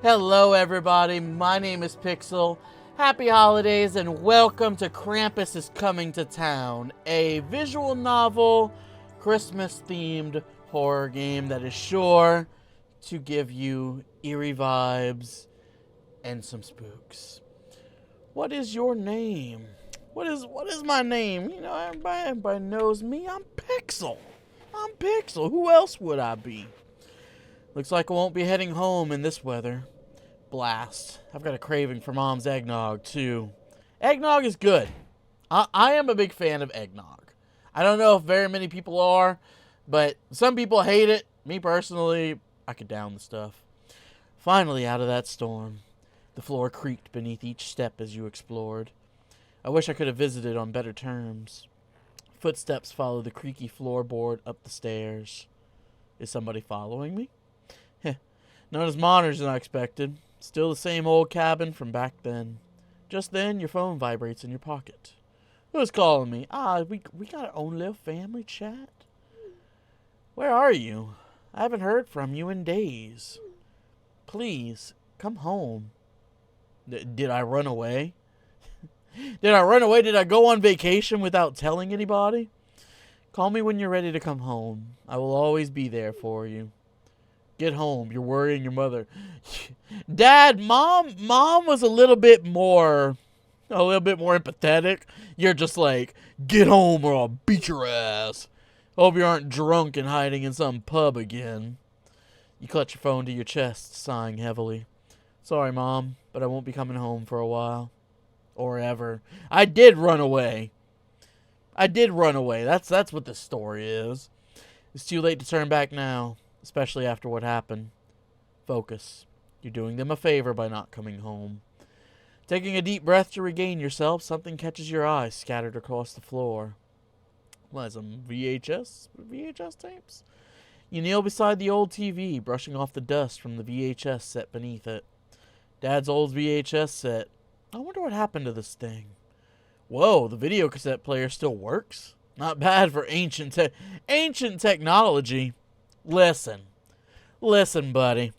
Hello everybody, my name is Pixel. Happy holidays and welcome to Krampus is Coming to Town, a visual novel, Christmas themed horror game that is sure to give you eerie vibes and some spooks. What is your name? What is my name? You know, everybody knows me. I'm Pixel. Who else would I be? Looks like I won't be heading home in this weather. Blast. I've got a craving for Mom's eggnog, too. Eggnog is good. I am a big fan of eggnog. I don't know if very many people are, but some people hate it. Me, personally, I could down the stuff. Finally out of that storm. The floor creaked beneath each step as you explored. I wish I could have visited on better terms. Footsteps follow the creaky floorboard up the stairs. Is somebody following me? Not as modern as I expected. Still the same old cabin from back then. Just then, your phone vibrates in your pocket. Who's calling me? We got our own little family chat. Where are you? I haven't heard from you in days. Please, come home. Did I run away? Did I go on vacation without telling anybody? Call me when you're ready to come home. I will always be there for you. Get home. You're worrying your mother. Dad, Mom was a little bit more empathetic. You're just like, get home or I'll beat your ass. Hope you aren't drunk and hiding in some pub again. You clutch your phone to your chest, sighing heavily. Sorry, Mom, but I won't be coming home for a while. Or ever. I did run away. That's what the story is. It's too late to turn back now. Especially after what happened. Focus. You're doing them a favor by not coming home. Taking a deep breath to regain yourself, something catches your eye scattered across the floor. What, some VHS tapes? You kneel beside the old TV, brushing off the dust from the VHS set beneath it. Dad's old VHS set. I wonder what happened to this thing. Whoa, the video cassette player still works? Not bad for ancient technology. Listen, buddy.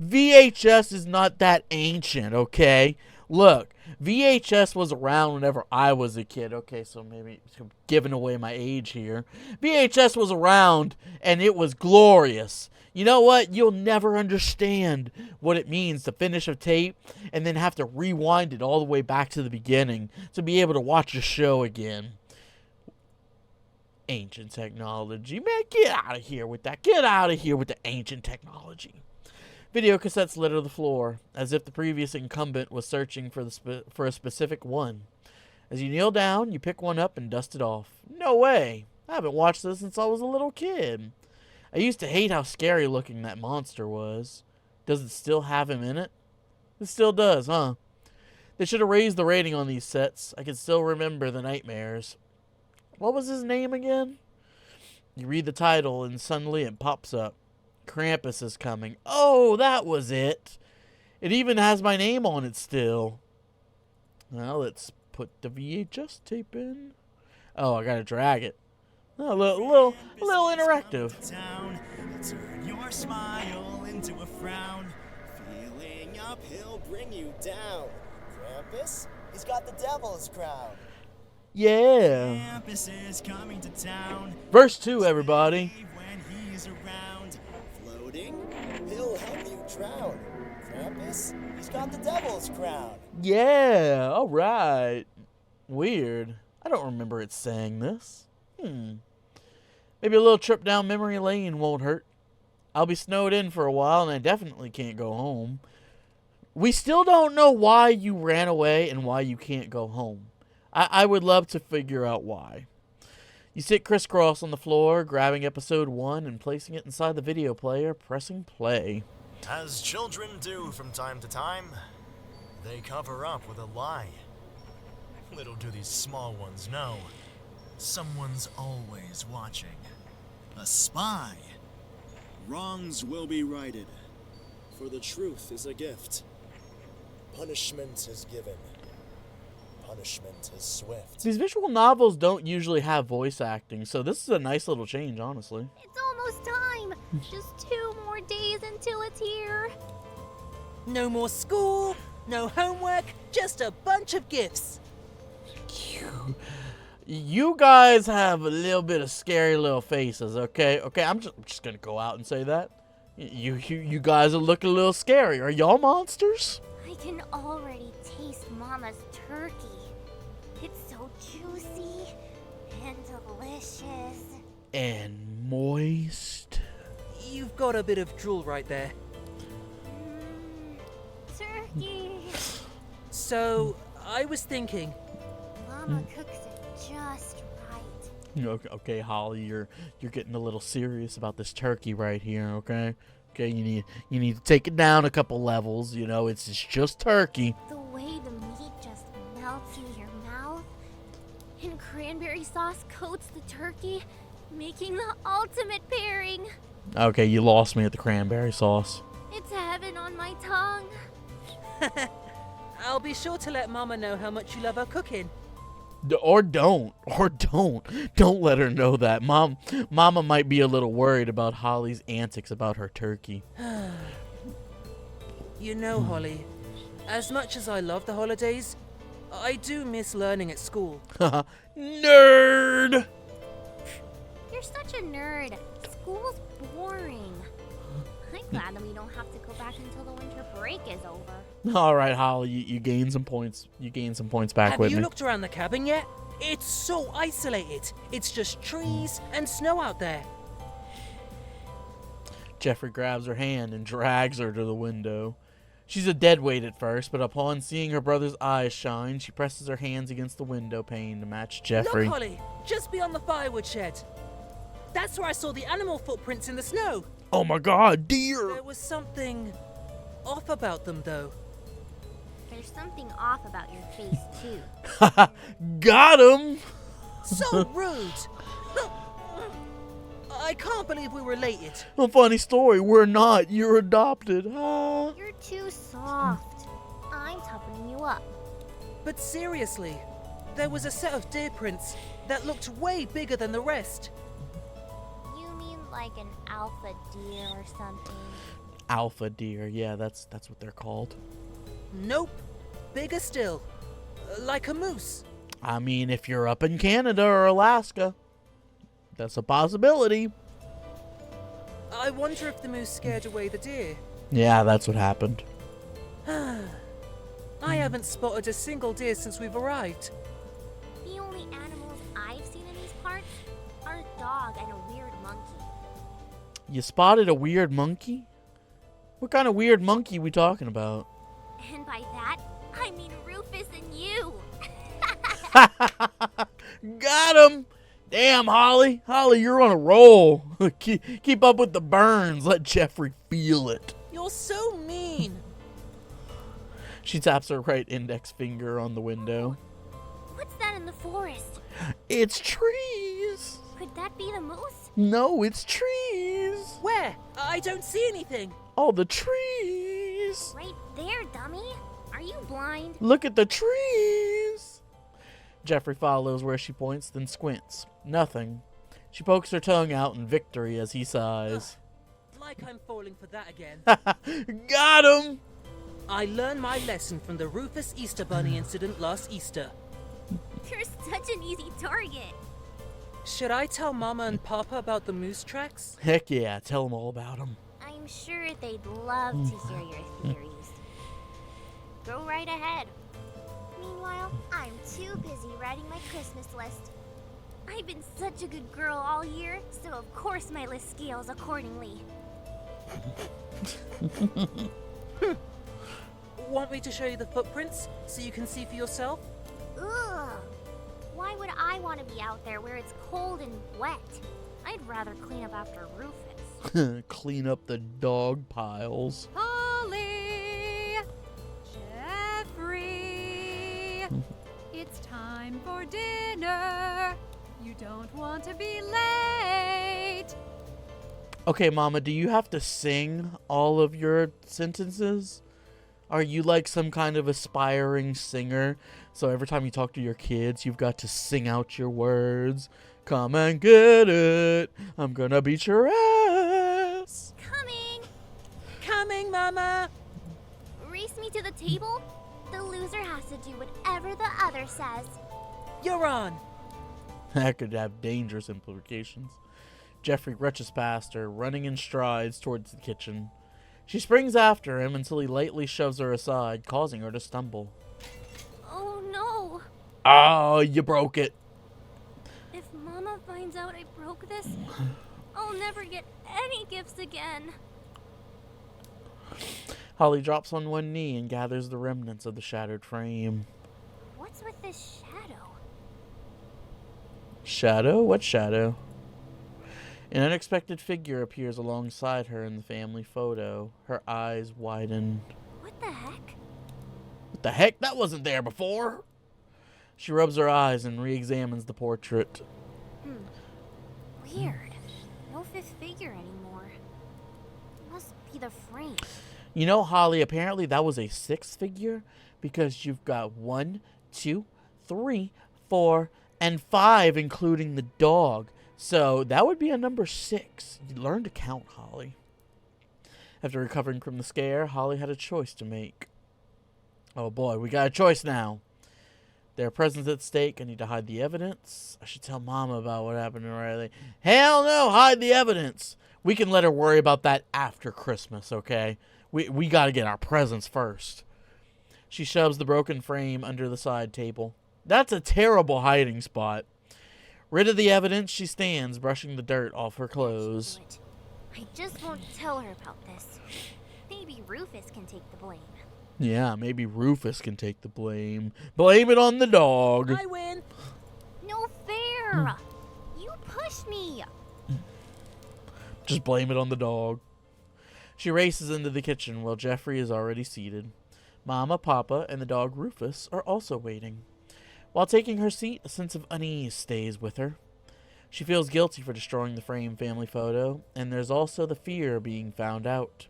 VHS is not that ancient, okay? Look, VHS was around whenever I was a kid. Okay, so maybe giving away my age here. VHS was around, and it was glorious. You know what? You'll never understand what it means to finish a tape and then have to rewind it all the way back to the beginning to be able to watch a show again. Ancient technology. Man, get out of here with that. Get out of here with the ancient technology. Video cassettes litter the floor, as if the previous incumbent was searching for a specific one. As you kneel down, you pick one up and dust it off. No way. I haven't watched this since I was a little kid. I used to hate how scary looking that monster was. Does it still have him in it? It still does, huh? They should have raised the rating on these sets. I can still remember the nightmares. What was his name again? You read the title and suddenly it pops up. Krampus is coming. Oh, that was it. It even has my name on it still. Well, let's put the VHS tape in. Oh, I gotta drag it. Oh, a little interactive. Turn your smile into a frown. Feeling up, he'll bring you down. Krampus, he's got the devil's crown. Yeah. Krampus is coming to town. Verse 2, everybody. When he's around, floating, he'll help you drown. Krampus, he's got the devil's crown. Yeah, alright. Weird. I don't remember it saying this. Maybe a little trip down memory lane won't hurt. I'll be snowed in for a while and I definitely can't go home. We still don't know why you ran away and why you can't go home. I would love to figure out why. You sit crisscross on the floor, grabbing episode 1 and placing it inside the video player, pressing play. As children do from time to time, they cover up with a lie. Little do these small ones know, someone's always watching. A spy. Wrongs will be righted, for the truth is a gift. Punishment is given. Punishment is swift. These visual novels don't usually have voice acting, so this is a nice little change, honestly. It's almost time. Just 2 more days until it's here. No more school, no homework, just a bunch of gifts. You guys have a little bit of scary little faces, okay? Okay, I'm just gonna go out and say that. You guys are looking a little scary. Are y'all monsters? I can already taste Mama's turkey. It's so juicy and delicious. And moist. You've got a bit of drool right there. Turkey. So, I was thinking, Mama cooks it just right. Okay, Holly, you're getting a little serious about this turkey right here, okay? Okay, you need to take it down a couple levels, you know, it's just turkey. The way the meat just melts in your mouth, and cranberry sauce coats the turkey, making the ultimate pairing. Okay, you lost me at the cranberry sauce. It's heaven on my tongue. I'll be sure to let Mama know how much you love her cooking. Or don't let her know that. Mama might be a little worried about Holly's antics about her turkey. You know, Holly, as much as I love the holidays, I do miss learning at school. Nerd! You're such a nerd. School's boring. I'm glad that we don't have to go back until the winter break is over. All right, Holly, you gained some points. You gained some points back Have with you me. looked around the cabin yet? It's so isolated. It's just trees and snow out there. Jeffrey grabs her hand and drags her to the window. She's a dead weight at first, but upon seeing her brother's eyes shine, she presses her hands against the window pane to match Jeffrey. Look, Holly, just beyond the firewood shed. That's where I saw the animal footprints in the snow. Oh my God, deer! There was something off about them, though. There's something off about your face, too. Got him! So rude. I can't believe we're related. A funny story, we're not. You're adopted. Ah. You're too soft. I'm toughening you up. But seriously, there was a set of deer prints that looked way bigger than the rest. You mean like an alpha deer or something? Alpha deer, yeah, that's what they're called. Nope. Bigger still. Like a moose. I mean, if you're up in Canada or Alaska, that's a possibility. I wonder if the moose scared away the deer. Yeah, that's what happened. I haven't spotted a single deer since we've arrived. The only animals I've seen in these parts are a dog and a weird monkey. You spotted a weird monkey? What kind of weird monkey we talking about? And by that, I mean Rufus and you. Got him! Damn, Holly. Holly, you're on a roll. Keep up with the burns. Let Jeffrey feel it. You're so mean. She taps her right index finger on the window. What's that in the forest? It's trees. Could that be the moose? No, it's trees. Where? I don't see anything. Oh, the trees. Right there, dummy. Are you blind? Look at the trees. Jeffrey follows where she points, then squints. Nothing. She pokes her tongue out in victory as he sighs. Like I'm falling for that again. Got him! I learned my lesson from the Rufus Easter Bunny incident last Easter. You're such an easy target. Should I tell Mama and Papa about the moose tracks? Heck yeah, tell them all about him. I'm sure they'd love to hear your theories. Go right ahead. Meanwhile, I'm too busy writing my Christmas list. I've been such a good girl all year, so of course my list scales accordingly. Want me to show you the footprints so you can see for yourself? Ugh! Why would I want to be out there where it's cold and wet? I'd rather clean up after Rufus. Clean up the dog piles. Holly! Jeffrey! It's time for dinner! You don't want to be late! Okay, Mama, do you have to sing all of your sentences? Are you like some kind of aspiring singer? So every time you talk to your kids, you've got to sing out your words. Come and get it. I'm gonna beat your ass. Coming! Coming, Mama! race me to the table, the loser has to do whatever the other says. You're on. That could have dangerous implications. Jeffrey rushes past her, running in strides towards the kitchen. She springs after him until he lightly shoves her aside, causing her to stumble. Oh no! Oh, you broke it. If Mama finds out I broke this, I'll never get any gifts again. Holly drops on one knee and gathers the remnants of the shattered frame. What's with this shadow? Shadow? What shadow? An unexpected figure appears alongside her in the family photo. Her eyes widen. What the heck? What the heck? That wasn't there before. She rubs her eyes and re-examines the portrait. Weird. No fifth figure anymore. Must be the frame. You know, Holly, apparently that was a sixth figure because you've got 1, 2, 3, 4, and 5, including the dog. So that would be a number 6. You learn to count, Holly. After recovering from the scare, Holly had a choice to make. Oh boy, we got a choice now. There are presents at stake. I need to hide the evidence. I should tell Mama about what happened to Riley. Hell no, hide the evidence. We can let her worry about that after Christmas, okay? We got to get our presents first. She shoves the broken frame under the side table. That's a terrible hiding spot. Rid of the evidence, she stands, brushing the dirt off her clothes. I just won't tell her about this. Maybe Rufus can take the blame. Yeah, maybe Rufus can take the blame. Blame it on the dog. I win. No fair! You pushed me! Just blame it on the dog. She races into the kitchen while Jeffrey is already seated. Mama, Papa, and the dog Rufus are also waiting. While taking her seat, a sense of unease stays with her. She feels guilty for destroying the framed family photo, and there's also the fear of being found out.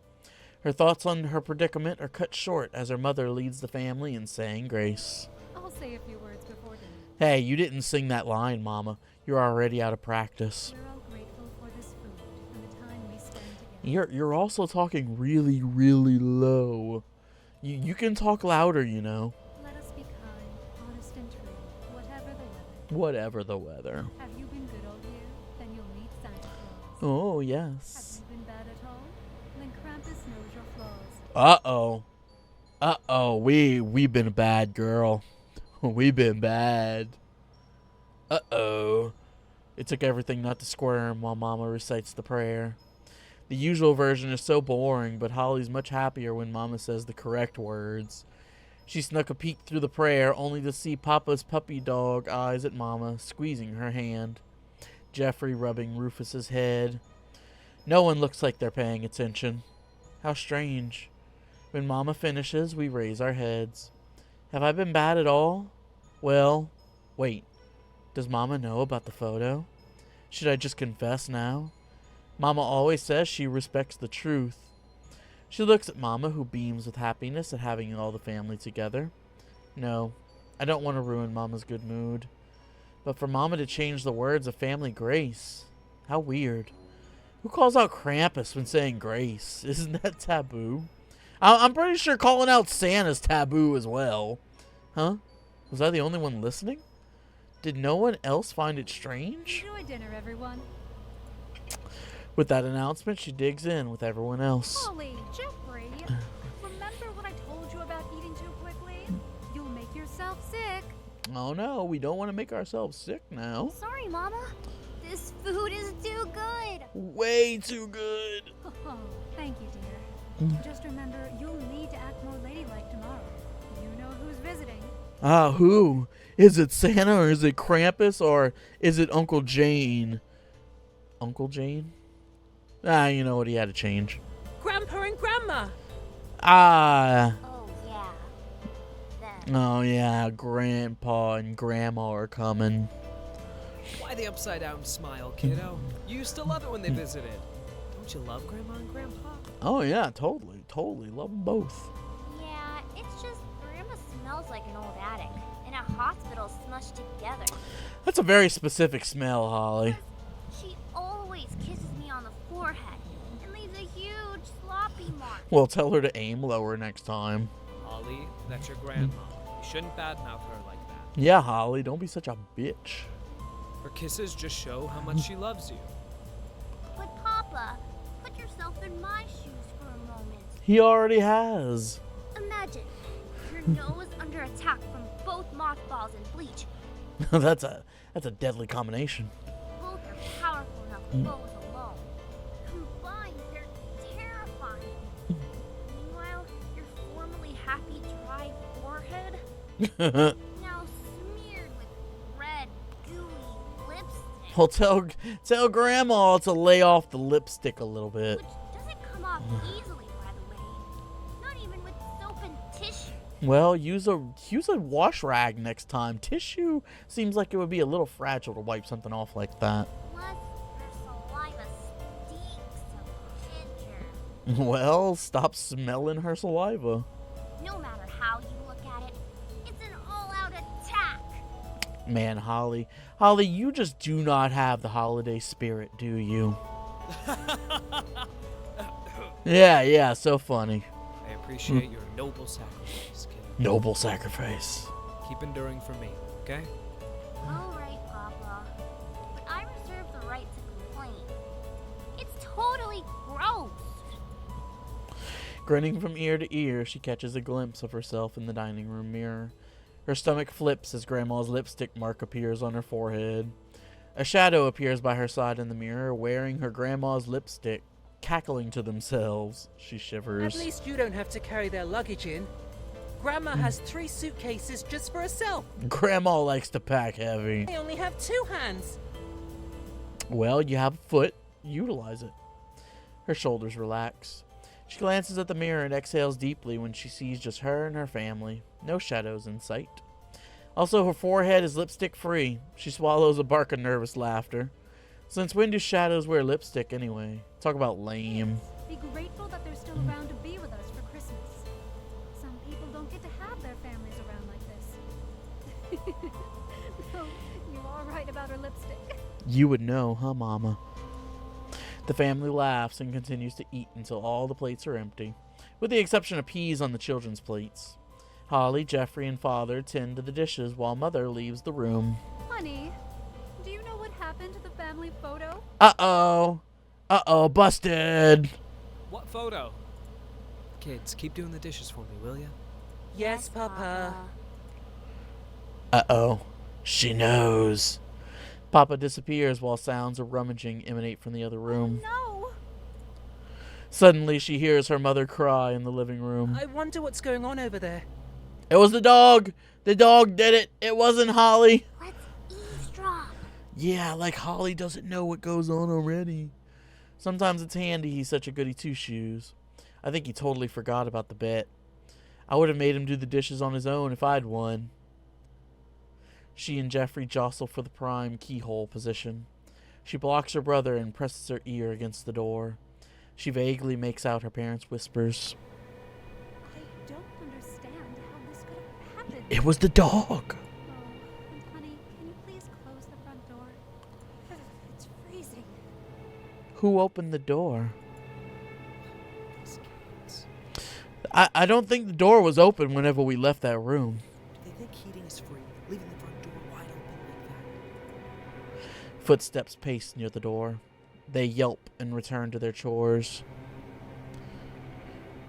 Her thoughts on her predicament are cut short as her mother leads the family in saying grace. I'll say a few words before dinner. Hey, you didn't sing that line, Mama. You're already out of practice. We're all grateful for this food and the time we spend together. You're also talking really, really low. You can talk louder, you know. Let us be kind, honest, and true, whatever the weather. Whatever the weather. Have you been good all year? Then you'll meet Santa Claus. Oh, Have yes. you been bad at all? Then Krampus knows your flaws. Uh-oh. Uh-oh. We been a bad girl. We been bad. Uh-oh. It took everything not to squirm while Mama recites the prayer. The usual version is so boring, but Holly's much happier when Mama says the correct words. She snuck a peek through the prayer only to see Papa's puppy dog eyes at Mama, squeezing her hand. Jeffrey rubbing Rufus's head. No one looks like they're paying attention. How strange. When Mama finishes, we raise our heads. Have I been bad at all? Well, wait. Does Mama know about the photo? Should I just confess now? Mama always says she respects the truth. She looks at Mama, who beams with happiness at having all the family together. No, I don't want to ruin Mama's good mood. But for Mama to change the words of family grace, how weird. Who calls out Krampus when saying grace? Isn't that taboo? I'm pretty sure calling out Santa's taboo as well. Huh? Was I the only one listening? Did no one else find it strange? Enjoy dinner, everyone. With that announcement, she digs in with everyone else. Holly, Jeffrey, remember what I told you about eating too quickly? You'll make yourself sick. Oh no, we don't want to make ourselves sick now. Sorry, Mama. This food is too good. Way too good. Oh, thank you, dear. Just remember, you'll need to act more ladylike tomorrow. You know who's visiting. Ah, who? Is it Santa or is it Krampus or is it Uncle Jane? Uncle Jane? Ah, you know what? He had to change. Grandpa and Grandma. Ah. Oh, yeah. Then. Oh, yeah. Grandpa and Grandma are coming. Why the upside down smile, kiddo? You used to love it when they visited. Don't you love Grandma and Grandpa? Oh, yeah. Totally. Totally. Love them both. Yeah, it's just Grandma smells like an old attic in a hospital smushed together. That's a very specific smell, Holly. She always kisses me on the forehead and leaves a huge slop Happy mark. Well, tell her to aim lower next time. Holly, that's your grandma. You shouldn't badmouth her like that. Yeah, Holly, don't be such a bitch. Her kisses just show how much she loves you. But Papa, put yourself in my shoes for a moment. He already has. Imagine your nose under attack from both mothballs and bleach. that's a deadly combination. Both are powerful enough foes alone. Combined, they're terrifying. Meanwhile, your formerly happy dry forehead, now smeared with red, gooey lipstick, Well, tell Grandma to lay off the lipstick a little bit. which doesn't come off easily, by the way. Not even with soap and tissue. Well, use a wash rag next time. Tissue seems like it would be a little fragile to wipe something off like that. Plus, your saliva stinks of ginger. Well, stop smelling her saliva. No matter how you look at it, it's an all-out attack. Man, Holly, you just do not have the holiday spirit, do you? Yeah, so funny. I appreciate your noble sacrifice, kid. Noble sacrifice. Keep enduring for me, okay? All right, Papa. But I reserve the right to complain. It's totally gross. Grinning from ear to ear, she catches a glimpse of herself in the dining room mirror. Her stomach flips as Grandma's lipstick mark appears on her forehead. A shadow appears by her side in the mirror, wearing her grandma's lipstick. Cackling to themselves, she shivers. At least you don't have to carry their luggage in. Grandma has 3 suitcases just for herself. Grandma likes to pack heavy. I only have 2 hands. Well, you have a foot. Utilize it. Her shoulders relax. She glances at the mirror and exhales deeply when she sees just her and her family. No shadows in sight. Also, her forehead is lipstick free. She swallows a bark of nervous laughter. Since when do shadows wear lipstick anyway? Talk about lame. Be grateful that they're still around to be with us for Christmas. Some people don't get to have their families around like this. No, you are right about her lipstick. You would know, huh, Mama? The family laughs and continues to eat until all the plates are empty, with the exception of peas on the children's plates. Holly, Jeffrey, and Father tend to the dishes while Mother leaves the room. Honey, do you know what happened to the family photo? Uh-oh, busted. What photo? Kids, keep doing the dishes for me, will ya? Yes, Papa. Uh-oh, she knows. Papa disappears while sounds of rummaging emanate from the other room. No! Suddenly, she hears her mother cry in the living room. I wonder what's going on over there. It was the dog. The dog did it. It wasn't Holly. Let's eavesdrop. Yeah, like Holly doesn't know what goes on already. Sometimes it's handy he's such a goody two-shoes. I think he totally forgot about the bet. I would have made him do the dishes on his own if I'd won. She and Jeffrey jostle for the prime keyhole position. She blocks her brother and presses her ear against the door. She vaguely makes out her parents' whispers. I don't understand how this could have happened. It was the dog. Oh, and honey, can you please close the front door? It's freezing. Who opened the door? These kids. I don't think the door was open whenever we left that room. Do they think heating is free? Leaving the front door wide open like that? Footsteps pace near the door. They yelp and return to their chores.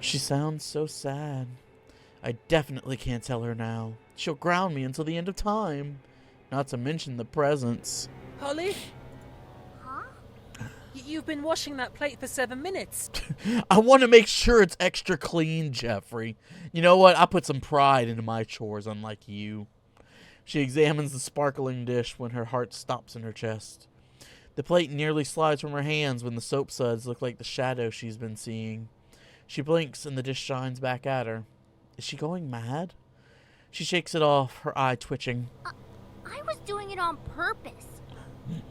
She sounds so sad. I definitely can't tell her now. She'll ground me until the end of time. Not to mention the presents. Holly, Huh? you've been washing that plate for 7 minutes. I want to make sure it's extra clean, Jeffrey. You know what? I put some pride into my chores, unlike you. She examines the sparkling dish when her heart stops in her chest. The plate nearly slides from her hands when the soap suds look like the shadow she's been seeing. She blinks and the dish shines back at her. Is she going mad? She shakes it off, her eye twitching. I was doing it on purpose.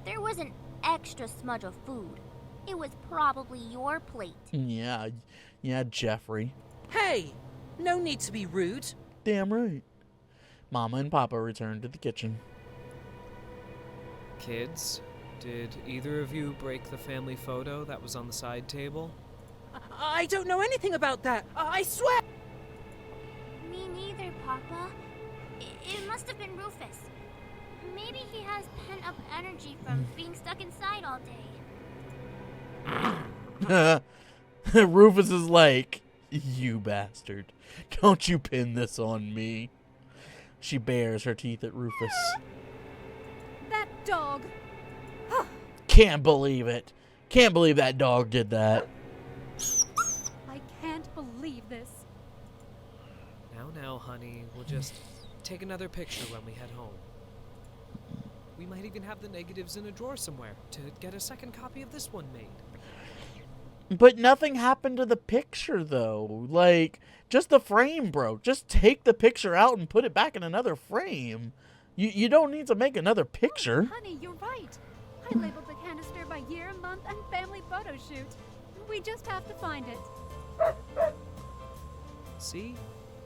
There was an extra smudge of food. It was probably your plate. Yeah, Jeffrey. Hey, no need to be rude. Damn right. Mama and Papa return to the kitchen. Kids, did either of you break the family photo that was on the side table? I don't know anything about that. I swear. Me neither, Papa. It must have been Rufus. Maybe he has pent-up energy from being stuck inside all day. Rufus is like, you bastard. Don't you pin this on me. She bares her teeth at Rufus. That dog. Can't believe it. Can't believe that dog did that. I can't believe this. Now, honey, we'll just take another picture when we head home. We might even have the negatives in a drawer somewhere to get a second copy of this one made. But nothing happened to the picture, though. Like, just the frame broke. Just take the picture out and put it back in another frame. You don't need to make another picture. Oh, honey, you're right. I labeled the canister by year, month, and family photo shoot. We just have to find it. See?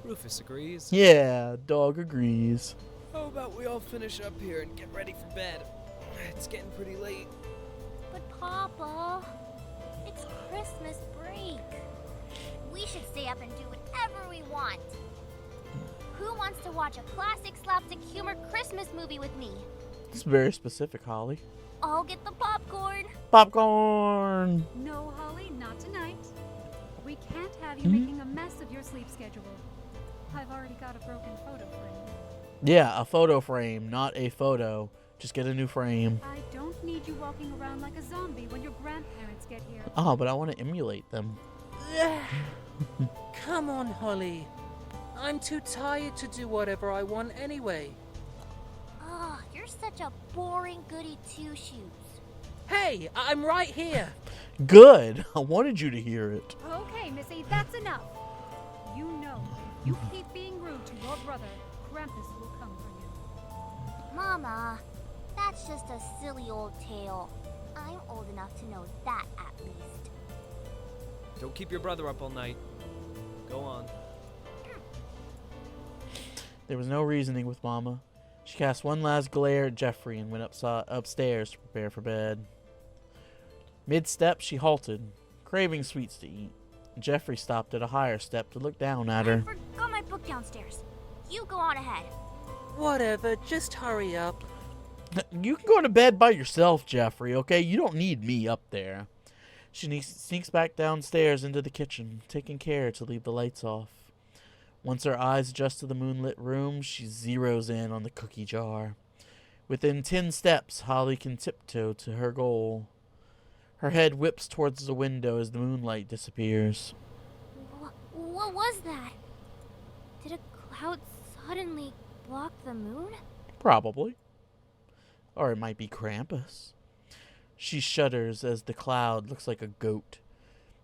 Rufus agrees. Yeah, dog agrees. How about we all finish up here and get ready for bed? It's getting pretty late. But Papa, it's Christmas break. We should stay up and do whatever we want. Who wants to watch a classic slapstick humor Christmas movie with me? It's very specific, Holly. I'll get the popcorn. Popcorn! No, Holly, not tonight. We can't have you making a mess of your sleep schedule. I've already got a broken photo frame. Yeah, a photo frame, not a photo. Just get a new frame. I don't need you walking around like a zombie when your grandparents get here. Oh, but I want to emulate them. Come on, Holly. I'm too tired to do whatever I want anyway. Oh, you're such a boring goody two-shoes. Hey, I'm right here. Good. I wanted you to hear it. Okay, Missy, that's enough. You know, if you keep being rude to your brother, Krampus will come for you. Mama, that's just a silly old tale. I'm old enough to know that at least. Don't keep your brother up all night. Go on. There was no reasoning with Mama. She cast one last glare at Jeffrey and went upstairs to prepare for bed. Mid-step, she halted, craving sweets to eat. Jeffrey stopped at a higher step to look down at her. I forgot my book downstairs. You go on ahead. Whatever, just hurry up. You can go to bed by yourself, Jeffrey, okay? You don't need me up there. She sneaks back downstairs into the kitchen, taking care to leave the lights off. Once her eyes adjust to the moonlit room, she zeroes in on the cookie jar. Within 10 steps, Holly can tiptoe to her goal. Her head whips towards the window as the moonlight disappears. What was that? Did a cloud suddenly block the moon? Probably. Or it might be Krampus. She shudders as the cloud looks like a goat.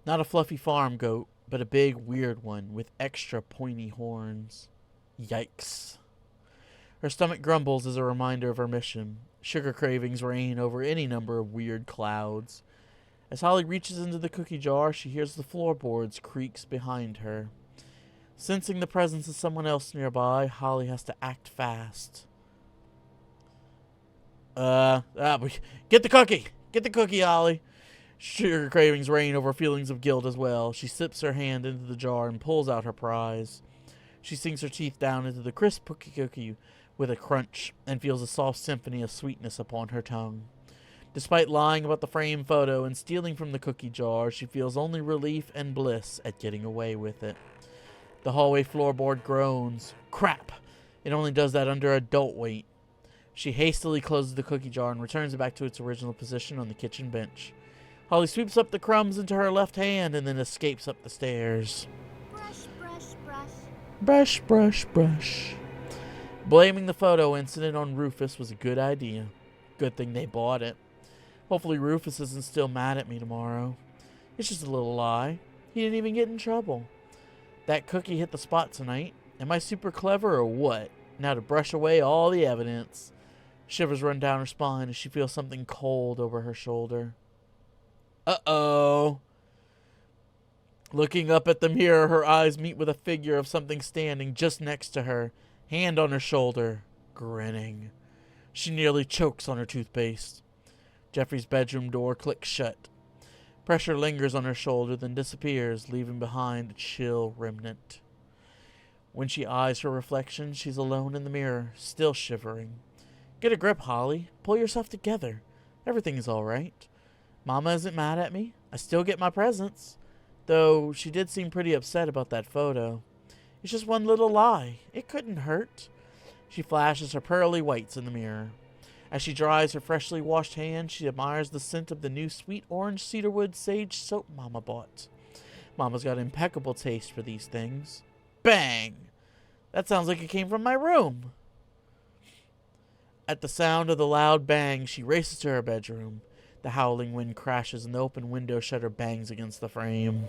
Not a fluffy farm goat, but a big, weird one with extra pointy horns. Yikes. Her stomach grumbles as a reminder of her mission. Sugar cravings reign over any number of weird clouds. As Holly reaches into the cookie jar, she hears the floorboards creaks behind her. Sensing the presence of someone else nearby, Holly has to act fast. Get the cookie! Get the cookie, Holly! Sugar cravings reign over feelings of guilt as well. She slips her hand into the jar and pulls out her prize. She sinks her teeth down into the crisp cookie with a crunch and feels a soft symphony of sweetness upon her tongue. Despite lying about the framed photo and stealing from the cookie jar, she feels only relief and bliss at getting away with it. The hallway floorboard groans. Crap! It only does that under adult weight. She hastily closes the cookie jar and returns it back to its original position on the kitchen bench. Holly sweeps up the crumbs into her left hand and then escapes up the stairs. Brush, brush, brush. Brush, brush, brush. Blaming the photo incident on Rufus was a good idea. Good thing they bought it. Hopefully Rufus isn't still mad at me tomorrow. It's just a little lie. He didn't even get in trouble. That cookie hit the spot tonight. Am I super clever or what? Now to brush away all the evidence. Shivers run down her spine as she feels something cold over her shoulder. Uh-oh. Looking up at the mirror, her eyes meet with a figure of something standing just next to her, hand on her shoulder, grinning. She nearly chokes on her toothpaste. Jeffrey's bedroom door clicks shut. Pressure lingers on her shoulder, then disappears, leaving behind a chill remnant. When she eyes her reflection, she's alone in the mirror, still shivering. Get a grip, Holly. Pull yourself together. Everything's all right. Mama isn't mad at me. I still get my presents. Though she did seem pretty upset about that photo. It's just one little lie. It couldn't hurt. She flashes her pearly whites in the mirror. As she dries her freshly washed hands, she admires the scent of the new sweet orange cedarwood sage soap Mama bought. Mama's got impeccable taste for these things. Bang! That sounds like it came from my room. At the sound of the loud bang, she races to her bedroom. The howling wind crashes and the open window shutter bangs against the frame.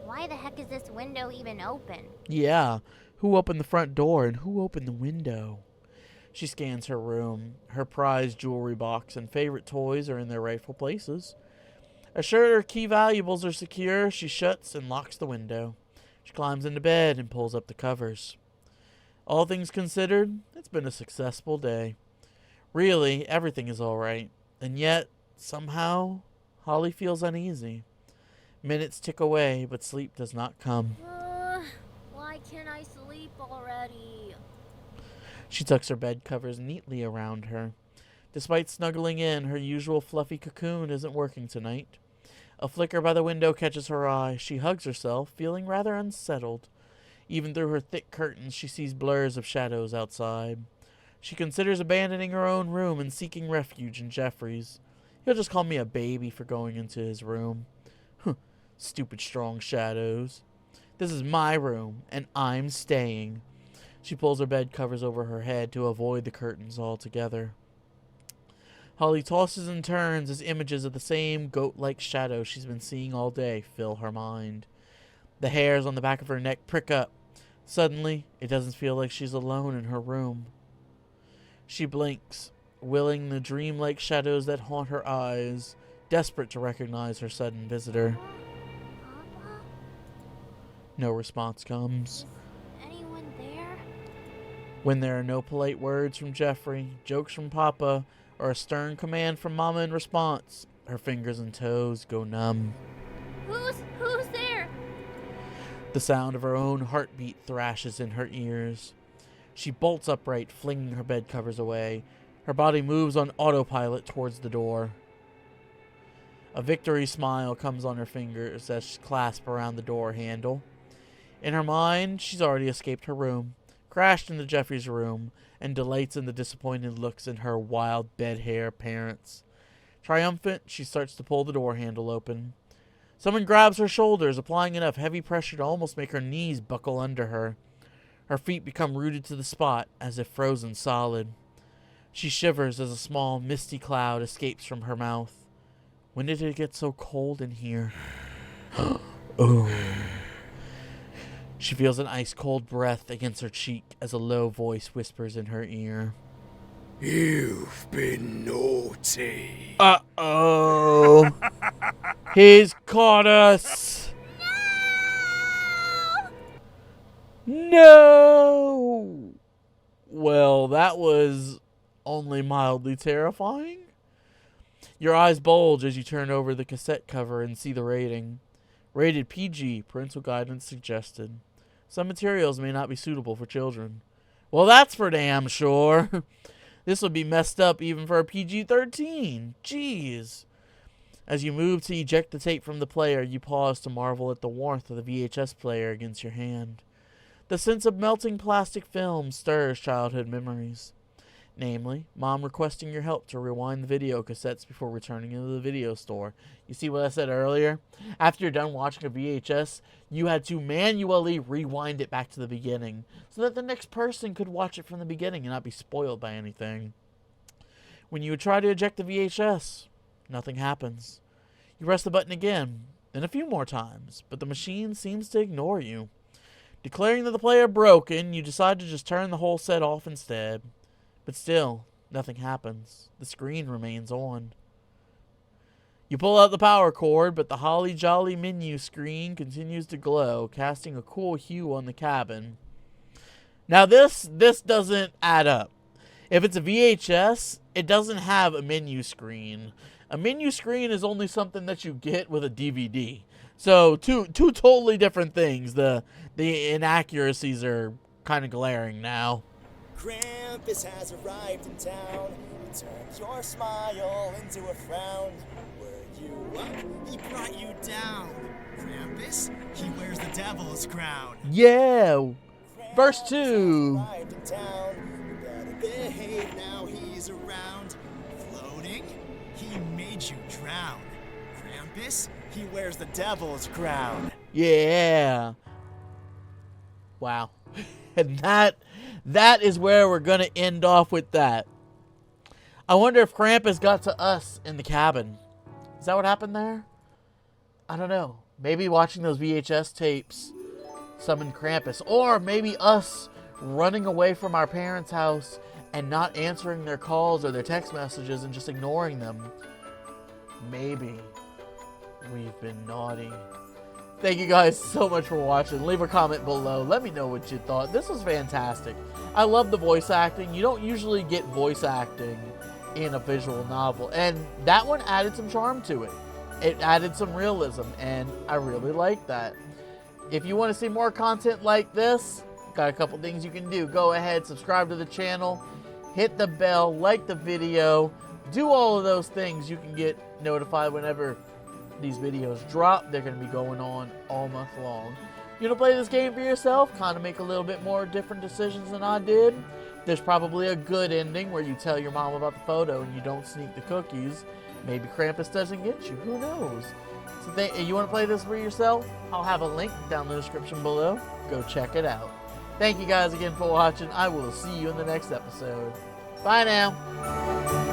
Why the heck is this window even open? Yeah, who opened the front door and who opened the window? She scans her room. Her prized jewelry box and favorite toys are in their rightful places. Assured her key valuables are secure, she shuts and locks the window. She climbs into bed and pulls up the covers. All things considered, it's been a successful day. Really, everything is all right. And yet, somehow, Holly feels uneasy. Minutes tick away, but sleep does not come. Why can't I sleep already? She tucks her bed covers neatly around her. Despite snuggling in, her usual fluffy cocoon isn't working tonight. A flicker by the window catches her eye. She hugs herself, feeling rather unsettled. Even through her thick curtains, she sees blurs of shadows outside. She considers abandoning her own room and seeking refuge in Jeffrey's. He'll just call me a baby for going into his room. Stupid strong shadows. This is my room, and I'm staying. She pulls her bed covers over her head to avoid the curtains altogether. Holly tosses and turns as images of the same goat-like shadow she's been seeing all day fill her mind. The hairs on the back of her neck prick up. Suddenly, it doesn't feel like she's alone in her room. She blinks, willing the dreamlike shadows that haunt her eyes, desperate to recognize her sudden visitor. Papa? No response comes. Is anyone there? When there are no polite words from Jeffrey, jokes from Papa, or a stern command from Mama in response, her fingers and toes go numb. Who's there? The sound of her own heartbeat thrashes in her ears. She bolts upright, flinging her bed covers away. Her body moves on autopilot towards the door. A victory smile comes on her fingers as she clasps around the door handle. In her mind, she's already escaped her room, crashed into Jeffrey's room, and delights in the disappointed looks in her wild bed hair parents. Triumphant, she starts to pull the door handle open. Someone grabs her shoulders, applying enough heavy pressure to almost make her knees buckle under her. Her feet become rooted to the spot, as if frozen solid. She shivers as a small, misty cloud escapes from her mouth. When did it get so cold in here? Oh. She feels an ice-cold breath against her cheek as a low voice whispers in her ear. You've been naughty. Uh-oh. He's caught us. No! Well, that was only mildly terrifying. Your eyes bulge as you turn over the cassette cover and see the rating. Rated PG, parental guidance suggested. Some materials may not be suitable for children. Well, that's for damn sure. This would be messed up even for a PG-13. Jeez. As you move to eject the tape from the player, you pause to marvel at the warmth of the VHS player against your hand. The sense of melting plastic film stirs childhood memories. Namely, Mom requesting your help to rewind the video cassettes before returning into the video store. You see what I said earlier? After you're done watching a VHS, you had to manually rewind it back to the beginning so that the next person could watch it from the beginning and not be spoiled by anything. When you would try to eject the VHS, nothing happens. You press the button again, and a few more times, but the machine seems to ignore you. Declaring that the player broken, you decide to just turn the whole set off instead. But still, nothing happens. The screen remains on. You pull out the power cord, but the holly jolly menu screen continues to glow, casting a cool hue on the cabin. Now this doesn't add up. If it's a VHS, it doesn't have a menu screen. A menu screen is only something that you get with a DVD. So two totally different things. The inaccuracies are kind of glaring now. Krampus has arrived in town. He turned your smile into a frown. Were you up? He brought you down. Krampus, he wears the devil's crown. Yeah. Verse 2. Arrived in town. You better behave now he's around. Floating, he made you drown. Krampus, he wears the devil's crown. Yeah. Wow. And that is where we're going to end off with that. I wonder if Krampus got to us in the cabin. Is that what happened there? I don't know. Maybe watching those VHS tapes summoned Krampus. Or maybe us running away from our parents' house and not answering their calls or their text messages and just ignoring them. Maybe we've been naughty. Thank you guys so much for watching. Leave a comment below. Let me know what you thought. This was fantastic. I love the voice acting. You don't usually get voice acting in a visual novel. And that one added some charm to it. It added some realism. And I really like that. If you want to see more content like this, got a couple things you can do. Go ahead, subscribe to the channel, hit the bell, like the video. Do all of those things. You can get notified whenever these videos drop. They're going to be going on all month long. You want to play this game for yourself, kind of make a little bit more different decisions than I did. There's probably a good ending where you tell your mom about the photo and you don't sneak the cookies. Maybe Krampus doesn't get you. Who knows? So you want to play this for yourself? I'll have a link down in the description below. Go check it out. Thank you guys again for watching. I will see you in the next episode. Bye now.